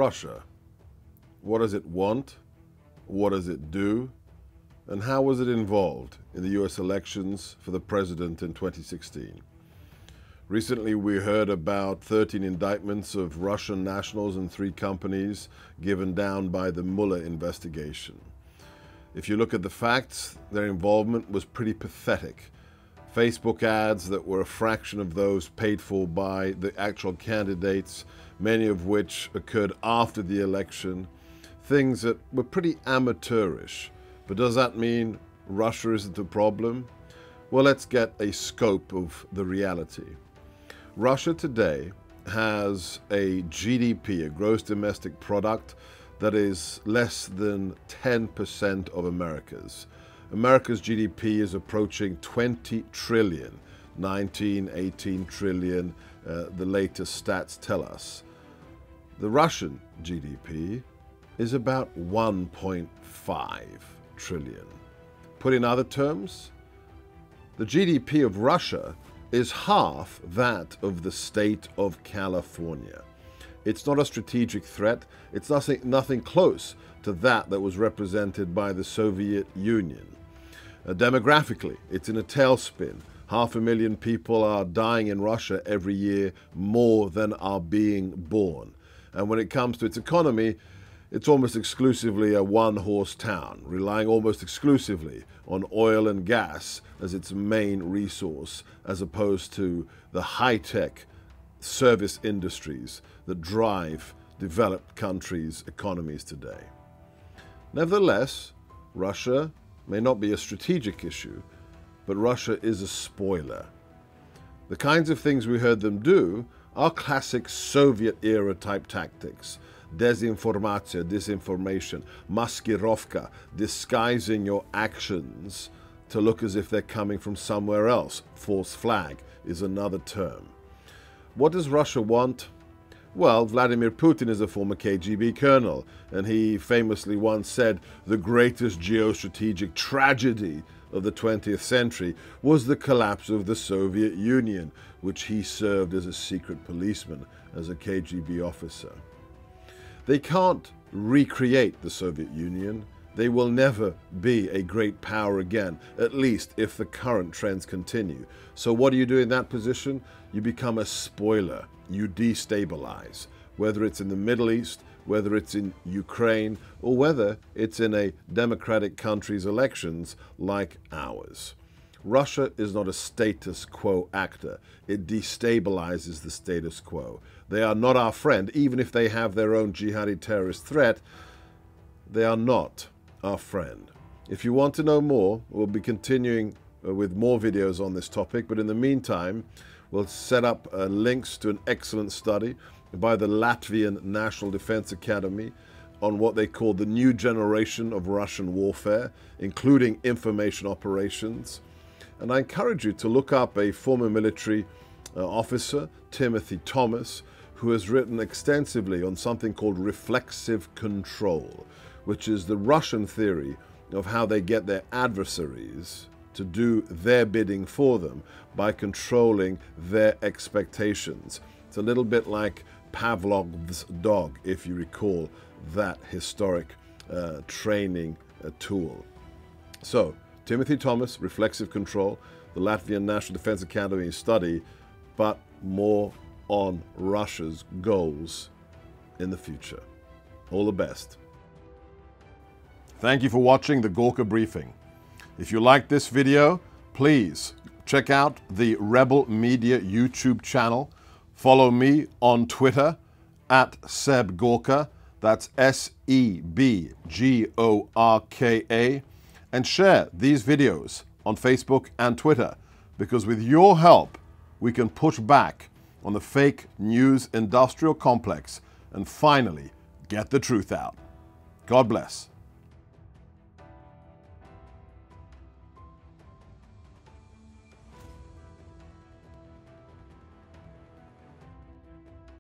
Russia. What does it want? What does it do? And how was it involved in the US elections for the president in 2016? Recently, we heard about 13 indictments of Russian nationals and 3 companies given down by the Mueller investigation. If you look at the facts, their involvement was pretty pathetic. Facebook ads that were a fraction of those paid for by the actual candidates, many of which occurred after the election, things that were pretty amateurish. But does that mean Russia isn't a problem? Well, let's get a scope of the reality. Russia today has a GDP, a gross domestic product, that is less than 10% of America's. America's GDP is approaching 20 trillion, 19, 18 trillion, the latest stats tell us. The Russian GDP is about 1.5 trillion. Put in other terms, the GDP of Russia is half that of the state of California. It's not a strategic threat. It's nothing close to that was represented by the Soviet Union. Demographically, it's in a tailspin. 500,000 people are dying in Russia every year, more than are being born. And when it comes to its economy, it's almost exclusively a one-horse town, relying almost exclusively on oil and gas as its main resource, as opposed to the high-tech service industries that drive developed countries' economies today. Nevertheless, Russia may not be a strategic issue, but Russia is a spoiler. The kinds of things we heard them do are classic Soviet-era type tactics. Desinformatia, disinformation, maskirovka, disguising your actions to look as if they're coming from somewhere else. False flag is another term. What does Russia want? Well, Vladimir Putin is a former KGB colonel, and he famously once said the greatest geostrategic tragedy of the 20th century was the collapse of the Soviet Union, which he served as a secret policeman, as a KGB officer. They can't recreate the Soviet Union. They will never be a great power again, at least if the current trends continue. So what do you do in that position? You become a spoiler. You destabilize, whether it's in the Middle East, whether it's in Ukraine, or whether it's in a democratic country's elections like ours. Russia is not a status quo actor. It destabilizes the status quo. They are not our friend. Even if they have their own jihadi terrorist threat, they are not our friend. If you want to know more, we'll be continuing with more videos on this topic, but in the meantime, we'll set up links to an excellent study by the Latvian National Defense Academy on what they call the new generation of Russian warfare, including information operations. And I encourage you to look up a former military officer, Timothy Thomas, who has written extensively on something called reflexive control, which is the Russian theory of how they get their adversaries to do their bidding for them by controlling their expectations. It's a little bit like Pavlov's dog, if you recall that historic training tool. So, Timothy Thomas, Reflexive Control, the Latvian National Defense Academy study, but more on Russia's goals in the future. All the best. Thank you for watching the Gorka Briefing. If you liked this video, please check out the Rebel Media YouTube channel. Follow me on Twitter at Seb Gorka, that's SEBGORKA, and share these videos on Facebook and Twitter, because with your help, we can push back on the fake news industrial complex and finally get the truth out. God bless.